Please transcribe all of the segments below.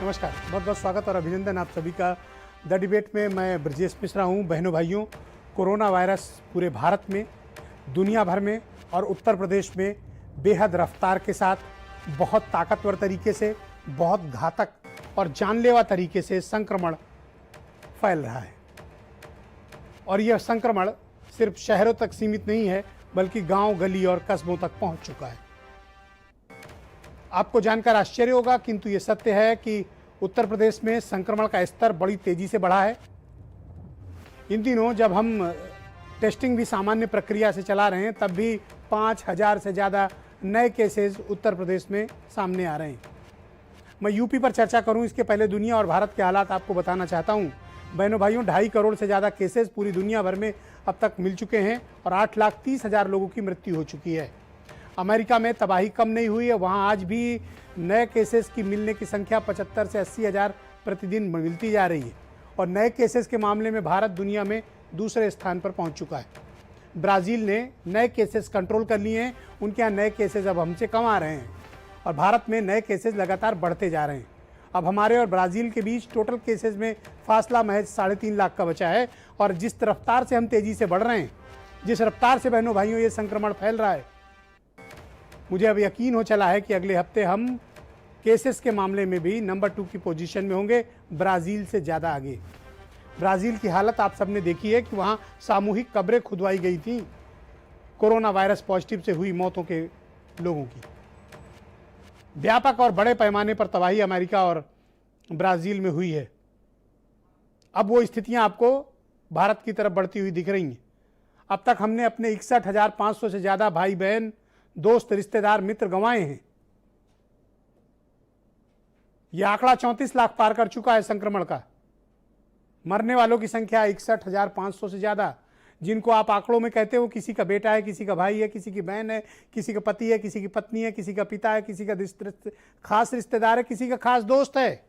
नमस्कार, बहुत बहुत स्वागत और अभिनंदन आप सभी का द डिबेट में। मैं ब्रजेश मिश्रा हूँ। बहनों भाइयों, कोरोना वायरस पूरे भारत में, दुनिया भर में और उत्तर प्रदेश में बेहद रफ्तार के साथ, बहुत ताकतवर तरीके से, बहुत घातक और जानलेवा तरीके से संक्रमण फैल रहा है। और यह संक्रमण सिर्फ शहरों तक सीमित नहीं है, बल्कि गांव, गली और कस्बों तक पहुंच चुका है। आपको जानकर आश्चर्य होगा, किंतु ये सत्य है कि उत्तर प्रदेश में संक्रमण का स्तर बड़ी तेजी से बढ़ा है। इन दिनों जब हम टेस्टिंग भी सामान्य प्रक्रिया से चला रहे हैं, तब भी 5000 से ज़्यादा नए केसेस उत्तर प्रदेश में सामने आ रहे हैं। मैं यूपी पर चर्चा करूं, इसके पहले दुनिया और भारत के हालात आपको बताना चाहता हूं। बहनों भाइयों, 2.5 करोड़ से ज़्यादा केसेस पूरी दुनिया भर में अब तक मिल चुके हैं और 8,30,000 लोगों की मृत्यु हो चुकी है। अमेरिका में तबाही कम नहीं हुई है, वहाँ आज भी नए केसेस की मिलने की संख्या 75 से 80 हज़ार प्रतिदिन मिलती जा रही है। और नए केसेस के मामले में भारत दुनिया में दूसरे स्थान पर पहुंच चुका है। ब्राज़ील ने नए केसेस कंट्रोल कर लिए हैं, उनके यहाँ नए केसेस अब हमसे कम आ रहे हैं और भारत में नए केसेस लगातार बढ़ते जा रहे हैं। अब हमारे और ब्राज़ील के बीच टोटल केसेस में फासला महज 3.5 लाख का बचा है। और जिस रफ्तार से हम तेज़ी से बढ़ रहे हैं, जिस रफ्तार से बहनों भाइयों ये संक्रमण फैल रहा है, मुझे अब यकीन हो चला है कि अगले हफ्ते हम केसेस के मामले में भी नंबर 2 की पोजीशन में होंगे, ब्राज़ील से ज़्यादा आगे। ब्राज़ील की हालत आप सबने देखी है कि वहाँ सामूहिक कब्रें खुदवाई गई थी कोरोना वायरस पॉजिटिव से हुई मौतों के लोगों की। व्यापक और बड़े पैमाने पर तबाही अमेरिका और ब्राज़ील में हुई है। अब वो स्थितियाँ आपको भारत की तरफ बढ़ती हुई दिख रही हैं। अब तक हमने अपने 61,500 से ज़्यादा भाई बहन, दोस्त, रिश्तेदार, मित्र गंवाए हैं। यह आंकड़ा 34 लाख पार कर चुका है संक्रमण का। मरने वालों की संख्या 61,500 से ज्यादा, जिनको आप आंकड़ों में कहते हो किसी का बेटा है, किसी का भाई है, किसी की बहन है, किसी का पति है, किसी की पत्नी है, किसी का पिता है, किसी का खास रिश्तेदार है, किसी का खास दोस्त है।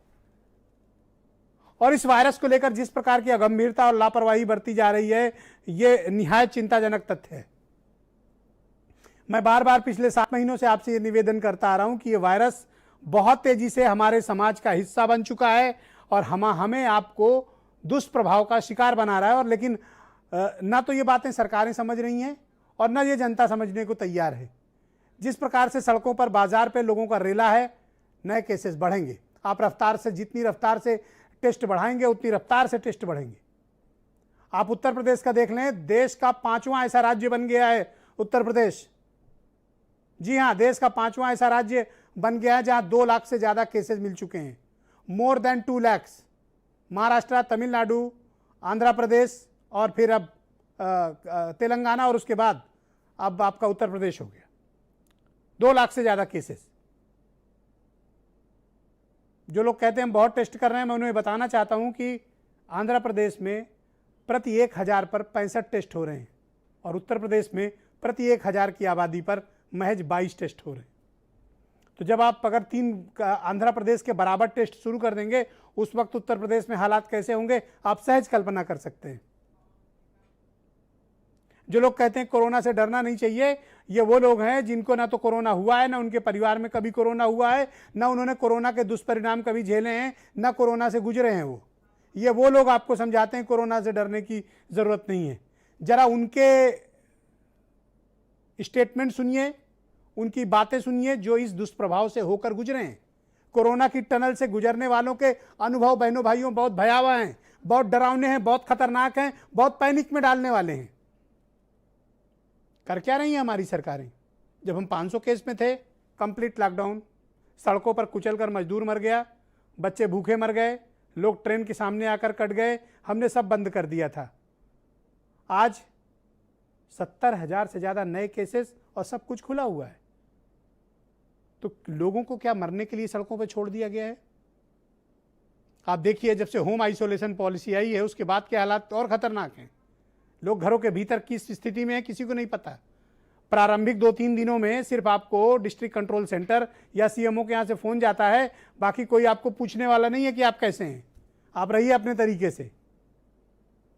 और इस वायरस को लेकर जिस प्रकार की अगंभीरता और लापरवाही बरती जा रही है, यह निहायत चिंताजनक तथ्य है। मैं बार बार पिछले 7 महीनों से आपसे ये निवेदन करता आ रहा हूं कि ये वायरस बहुत तेजी से हमारे समाज का हिस्सा बन चुका है और हमें आपको दुष्प्रभाव का शिकार बना रहा है। और लेकिन ना तो ये बातें सरकारें समझ रही हैं और ना ये जनता समझने को तैयार है। जिस प्रकार से सड़कों पर, बाजार पे लोगों का रेला है, नए केसेस बढ़ेंगे। आप रफ्तार से, जितनी रफ्तार से टेस्ट बढ़ाएंगे, उतनी रफ्तार से टेस्ट बढ़ेंगे। आप उत्तर प्रदेश का देख लें, देश का 5वां ऐसा राज्य बन गया है उत्तर प्रदेश। जी हाँ, देश का 5वां ऐसा राज्य बन गया है जहां 2 लाख से ज्यादा केसेस मिल चुके हैं। More than 2 lakh. महाराष्ट्र, तमिलनाडु, आंध्र प्रदेश और फिर अब तेलंगाना और उसके बाद अब आपका उत्तर प्रदेश हो गया। 2 लाख से ज्यादा केसेस। जो लोग कहते हैं हम बहुत टेस्ट कर रहे हैं, मैं उन्हें बताना चाहता हूं कि आंध्र प्रदेश में प्रति 1000 पर 65 टेस्ट हो रहे हैं और उत्तर प्रदेश में प्रति 1000 की आबादी पर महज 22 टेस्ट हो रहे हैं। तो जब आप अगर 3 आंध्र प्रदेश के बराबर टेस्ट शुरू कर देंगे, उस वक्त उत्तर प्रदेश में हालात कैसे होंगे आप सहज कल्पना कर सकते हैं। जो लोग कहते हैं कोरोना से डरना नहीं चाहिए, ये वो लोग हैं जिनको ना तो कोरोना हुआ है, ना उनके परिवार में कभी कोरोना हुआ है, ना उन्होंने कोरोना के दुष्परिणाम कभी झेले हैं, ना कोरोना से गुजरे हैं। वो लोग आपको समझाते हैं कोरोना से डरने की जरूरत नहीं है। जरा उनके स्टेटमेंट सुनिए, उनकी बातें सुनिए जो इस दुष्प्रभाव से होकर गुजरे हैं। कोरोना की टनल से गुजरने वालों के अनुभव बहनों भाइयों बहुत भयावह हैं, बहुत डरावने हैं, बहुत खतरनाक हैं, बहुत पैनिक में डालने वाले हैं। कर क्या रही हैं हमारी सरकारें? जब हम 500 केस में थे, कंप्लीट लॉकडाउन, सड़कों पर कुचलकर मजदूर मर गया, बच्चे भूखे मर गए, लोग ट्रेन के सामने आकर कट गए, हमने सब बंद कर दिया था। आज 70,000 से ज्यादा नए केसेस और सब कुछ खुला हुआ है। तो लोगों को क्या मरने के लिए सड़कों पर छोड़ दिया गया है? आप देखिए, जब से होम आइसोलेशन पॉलिसी आई है, उसके बाद के हालात और खतरनाक हैं। लोग घरों के भीतर किस स्थिति में है किसी को नहीं पता। प्रारंभिक 2-3 दिनों में सिर्फ आपको डिस्ट्रिक्ट कंट्रोल सेंटर या सीएमओ के यहाँ से फोन जाता है, बाकी कोई आपको पूछने वाला नहीं है कि आप कैसे हैं। आप रहिए अपने तरीके से,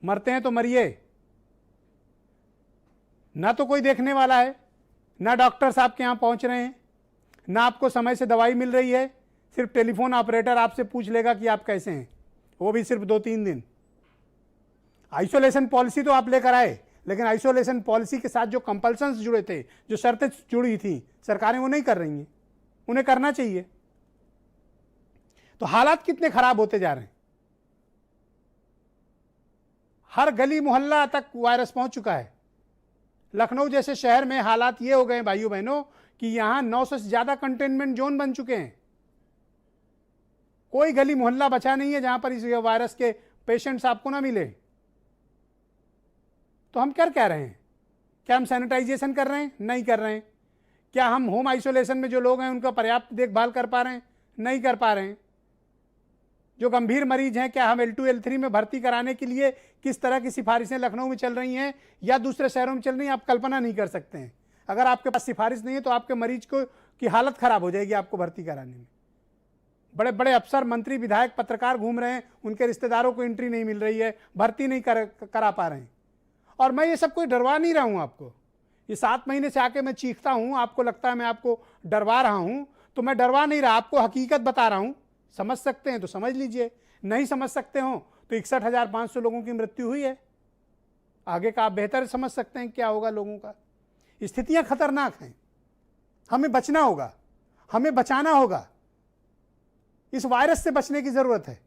मरते हैं तो मरिए। ना तो कोई देखने वाला है, ना डॉक्टर्स आपके यहाँ पहुँच रहे हैं, ना आपको समय से दवाई मिल रही है, सिर्फ टेलीफोन ऑपरेटर आपसे पूछ लेगा कि आप कैसे हैं, वो भी सिर्फ 2-3 दिन। आइसोलेशन पॉलिसी तो आप लेकर आए, लेकिन आइसोलेशन पॉलिसी के साथ जो कंपल्शंस जुड़े थे, जो शर्तें जुड़ी थी, सरकारें वो नहीं कर रही हैं, उन्हें करना चाहिए। तो हालात कितने खराब होते जा रहे हैं। हर गली मोहल्ला तक वायरस पहुंच चुका है। लखनऊ जैसे शहर में हालात ये हो गए भाइयों बहनों कि यहां 900 से ज्यादा कंटेनमेंट जोन बन चुके हैं। कोई गली मोहल्ला बचा नहीं है जहां पर इस वायरस के पेशेंट्स आपको ना मिले। तो हम कर क्या रहे हैं? क्या हम सैनिटाइजेशन कर रहे हैं? नहीं कर रहे हैं। क्या हम होम आइसोलेशन में जो लोग हैं उनका पर्याप्त देखभाल कर पा रहे हैं? नहीं कर पा रहे हैं। जो गंभीर मरीज हैं, क्या हम L2 L3 में भर्ती कराने के लिए किस तरह की सिफारिशें लखनऊ में चल रही हैं या दूसरे शहरों में चल रही हैं, आप कल्पना नहीं कर सकते हैं। अगर आपके पास सिफारिश नहीं है तो आपके मरीज को की हालत खराब हो जाएगी आपको भर्ती कराने में। बड़े बड़े अफसर, मंत्री, विधायक, पत्रकार घूम रहे हैं, उनके रिश्तेदारों को एंट्री नहीं मिल रही है, भर्ती नहीं करा पा रहे हैं। और मैं ये सब कोई डरवा नहीं रहा हूं आपको। ये 7 महीने से आके मैं चीखता हूं, आपको लगता है मैं आपको डरवा रहा हूं, तो मैं डरवा नहीं रहा, आपको हकीकत बता रहा हूं। समझ सकते हैं तो समझ लीजिए, नहीं समझ सकते हो तो 61,500 लोगों की मृत्यु हुई है। आगे का आप बेहतर समझ सकते हैं क्या होगा लोगों का। स्थितियां खतरनाक हैं, हमें बचना होगा, हमें बचाना होगा। इस वायरस से बचने की जरूरत है,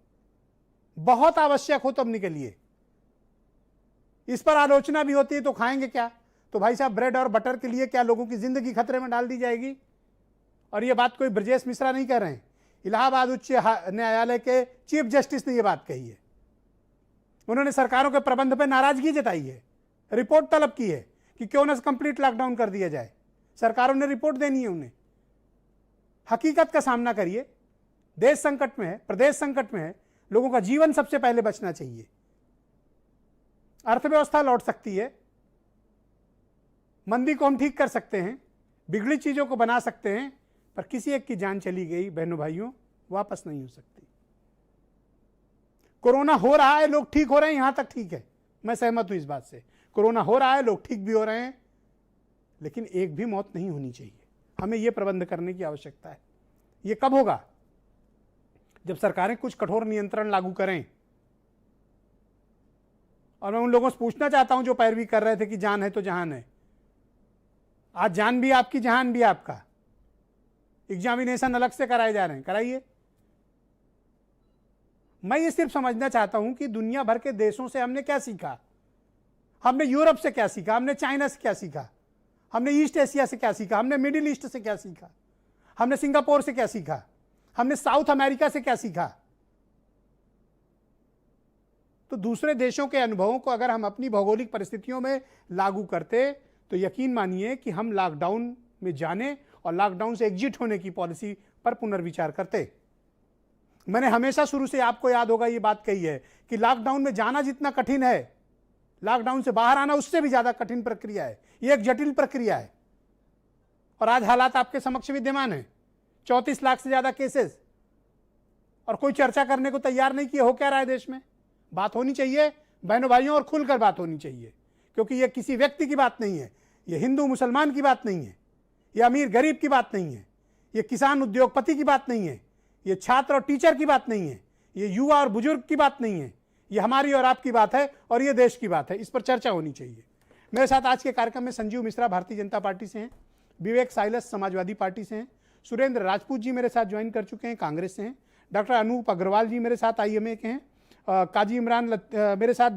बहुत आवश्यक हो तब निकलिए। इस पर आलोचना भी होती है तो खाएंगे क्या? तो भाई साहब, ब्रेड और बटर के लिए क्या लोगों की जिंदगी खतरे में डाल दी जाएगी? और यह बात कोई ब्रजेश मिश्रा नहीं कह रहे हैं, इलाहाबाद उच्च न्यायालय के चीफ जस्टिस ने यह बात कही है। उन्होंने सरकारों के प्रबंध पर नाराजगी जताई है, रिपोर्ट तलब की है कि क्यों ना कंप्लीट लॉकडाउन कर दिया जाए। सरकारों ने रिपोर्ट देनी है उन्हें। हकीकत का सामना करिए। देश संकट में है, प्रदेश संकट में है, लोगों का जीवन सबसे पहले बचना चाहिए। अर्थव्यवस्था लौट सकती है, मंदी को हम ठीक कर सकते हैं, बिगड़ी चीजों को बना सकते हैं, पर किसी एक की जान चली गई बहनों भाइयों, वापस नहीं हो सकती। कोरोना हो रहा है, लोग ठीक हो रहे हैं, यहां तक ठीक है, मैं सहमत हूं इस बात से। कोरोना हो रहा है, लोग ठीक भी हो रहे हैं, लेकिन एक भी मौत नहीं होनी चाहिए। हमें यह प्रबंध करने की आवश्यकता है। यह कब होगा? जब सरकारें कुछ कठोर नियंत्रण लागू करें। और मैं उन लोगों से पूछना चाहता हूं जो पैरवी कर रहे थे कि जान है तो जहान है। आज जान भी आपकी, जहान भी आपका। एग्जामिनेशन अलग से कराए जा रहे हैं, कराइए। मैं ये सिर्फ समझना चाहता हूं कि दुनिया भर के देशों से हमने क्या सीखा। हमने यूरोप से क्या सीखा, हमने चाइना से क्या सीखा, हमने ईस्ट एशिया से क्या सीखा, हमने मिडिल ईस्ट से क्या सीखा, हमने सिंगापुर से क्या सीखा, हमने साउथ अमेरिका से क्या सीखा। तो दूसरे देशों के अनुभवों को अगर हम अपनी भौगोलिक परिस्थितियों में लागू करते तो यकीन मानिए कि हम लॉकडाउन में जाने और लॉकडाउन से एग्जिट होने की पॉलिसी पर पुनर्विचार करते। मैंने हमेशा शुरू से, आपको याद होगा, ये बात कही है कि लॉकडाउन में जाना जितना कठिन है, लॉकडाउन से बाहर आना उससे भी ज्यादा कठिन प्रक्रिया है। ये एक जटिल प्रक्रिया है। और आज हालात आपके समक्ष विद्यमान है। 34 लाख से ज्यादा केसेस, और कोई चर्चा करने को तैयार नहीं किया। हो क्या रहा है देश में? बात होनी चाहिए बहनों भाइयों, और खुलकर बात होनी चाहिए, क्योंकि यह किसी व्यक्ति की बात नहीं है, यह हिंदू मुसलमान की बात नहीं है, यह अमीर गरीब की बात नहीं है, यह किसान उद्योगपति की बात नहीं है, यह छात्र और टीचर की बात नहीं है, यह युवा और बुजुर्ग की बात नहीं है, यह हमारी और आपकी बात है, और यह देश की बात है। इस पर चर्चा होनी चाहिए। मेरे साथ आज के कार्यक्रम में संजीव मिश्रा भारतीय जनता पार्टी से हैं, विवेक साइलस समाजवादी पार्टी से हैं, सुरेंद्र राजपूत जी मेरे साथ ज्वाइन कर चुके हैं, कांग्रेस से हैं, डॉक्टर अनूप अग्रवाल जी मेरे साथ IMA के हैं, काजी इमरान मेरे साथ